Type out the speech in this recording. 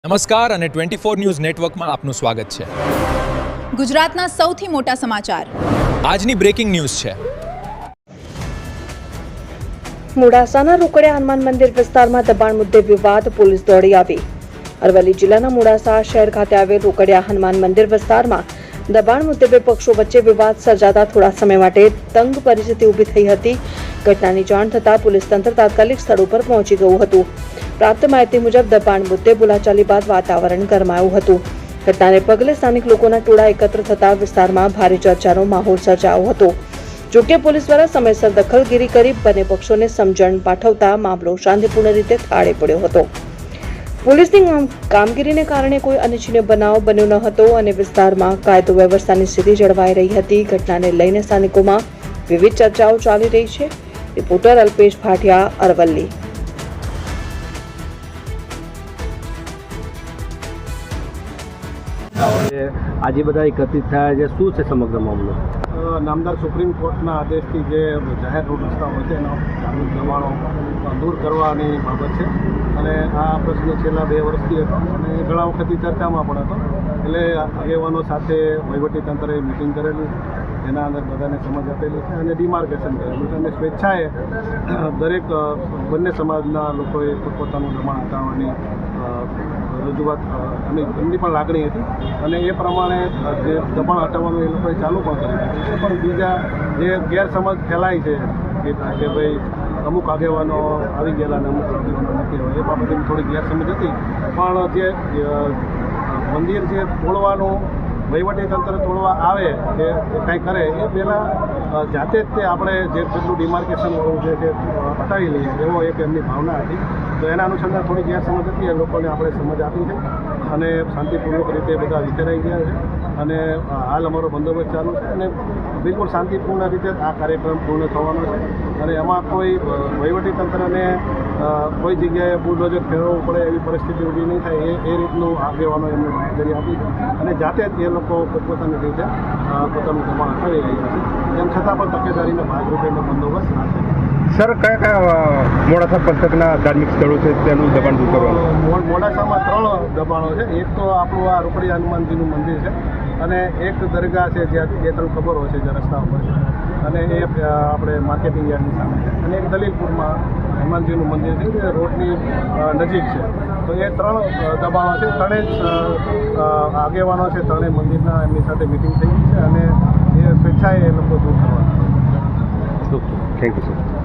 નમસ્કાર અને 24 ન્યૂઝ નેટવર્કમાં આપનું સ્વાગત છે. ગુજરાતના સૌથી મોટા સમાચાર આજની બ્રેકિંગ ન્યૂઝ છે. મોડાસાના રોકડિયા હનુમાન મંદિર વિસ્તારમાં દબાણ મુદ્દે વિવાદ, પોલીસ દોડી આવી. અરવલ્લી જિલ્લાના મોડાસા શહેર ખાતે આવેલ રોકડિયા હનુમાન મંદિર વિસ્તારમાં દબાણ મુદ્દે બે પક્ષો વચ્ચે વિવાદ સર્જાતા થોડા સમય માટે તંગ પરિસ્થિતિ ઊભી થઈ હતી. ઘટનાની જાણ થતાં પોલીસ તંત્ર તાત્કાલિક સ્થળ ઉપર પહોંચી ગયું હતું. પ્રાપ્ત માહિતી મુજબ દબાણ મુદ્દે બોલાચાલી બાદ વાતાવરણ ગરમાયું હતું. ઘટનાને પગલે સ્થાનિક લોકોના ટોળા એકત્ર થતા વિસ્તારમાં ભારે ચર્ચાનો માહોલ સર્જાયો હતો. જોકે પોલીસ દ્વારા સમયસર દખલગીરી કરી બંને પક્ષોને સમજણ પાઠવતા મામલો શાંતિપૂર્ણ રીતે થાળે પડ્યો હતો. પોલીસની કામગીરીને કારણે કોઈ અનિચ્છનીય બનાવ બન્યો ન હતો અને વિસ્તારમાં કાયદો વ્યવસ્થાની સ્થિતિ જળવાઈ રહી હતી. ઘટનાને લઈને સ્થાનિકોમાં વિવિધ ચર્ચાઓ ચાલી રહી છે. રિપોર્ટર અલ્પેશ ભાટિયા, અરવલ્લી. આજે બધા એકત્રિત થયા છે, શું છે સમગ્ર મામલો? નામદાર સુપ્રીમ કોર્ટના આદેશથી જે જાહેર રોડ રસ્તા હોય છે એના ધાર્મિક દબાણો દૂર કરવાની બાબત છે અને આ પ્રશ્ન છેલ્લા 2 વર્ષથી હતો અને ઘણા વખતથી ચર્ચામાં પણ હતો. એટલે આગેવાનો સાથે વહીવટીતંત્રે મિટિંગ કરેલી, એના અંદર બધાને સમજ આપેલી છે અને ડિમાર્કેશન કરેલું છે અને સ્વેચ્છાએ દરેક બંને સમાજના લોકોએ પોતપોતાનું દબાણ હટાવવાની રજૂઆત અને એમની પણ લાગણી હતી અને એ પ્રમાણે જે દબાણ હટાવવાનું એ લોકોએ ચાલુ પણ કર્યું. પણ બીજા જે ગેરસમજ ફેલાય છે કે ભાઈ અમુક આગેવાનો આવી ગયેલા અને અમુક આગેવાનો નથી હોય, એ બાબતે થોડી ગેરસમજ હતી. પણ જે મંદિર જે તોડવાનું વહીવટીતંત્ર તોડવા આવે કે કંઈ કરે એ પહેલાં જાતે જ તે આપણે જે જેટલું ડિમાર્કેશન હોવું છે તે હટાવી લઈએ એવો એક એમની ભાવના હતી. તો એના અનુસંધાન થોડી ગેરસમજ હતી, એ લોકોને આપણે સમજ આપી છે અને શાંતિપૂર્વક રીતે બધા વિખેરાઈ ગયા છે અને હાલ અમારો બંદોબસ્ત ચાલુ છે અને બિલકુલ શાંતિપૂર્ણ રીતે આ કાર્યક્રમ પૂર્ણ થવાનો છે અને એમાં કોઈ વહીવટીતંત્રને કોઈ જગ્યાએ બુલડોઝર ફેરવવું પડે એવી પરિસ્થિતિ ઊભી નહીં થાય એ રીતનું આગેવાનો એમને બાંહેધરી આપી છે અને જાતે જ એ લોકો પોતપોતાની રીતે પોતાનું દબાણ હટાવી રહ્યા છે. એમ છતાં પણ તકેદારીના ભાગરૂપેનો બંદોબસ્ત રાખે. સર, કયા કયા મોડાસા પંથકના ધાર્મિક સ્થળો છે તેનું દબાણ દૂર કરવાનું? મોડાસામાં 3 દબાણો છે. એક તો આપણું આ રોકડિયા હનુમાનજીનું મંદિર છે અને એક દરગાહ છે જ્યાં 2-3 ખબરો છે જે રસ્તા ઉપર છે અને એ આપણે માર્કેટિંગ યાર્ડની સામે છે અને એક દલીલપુરમાં હનુમાનજીનું મંદિર છે જે રોડની નજીક છે. તો એ 3 દબાણો છે. ત્રણેય આગેવાનો છે, ત્રણેય મંદિરના એમની સાથે મિટિંગ થઈ ગઈ છે અને એ સ્વેચ્છાએ એ લોકો દૂર કરવાના. Thank you sir.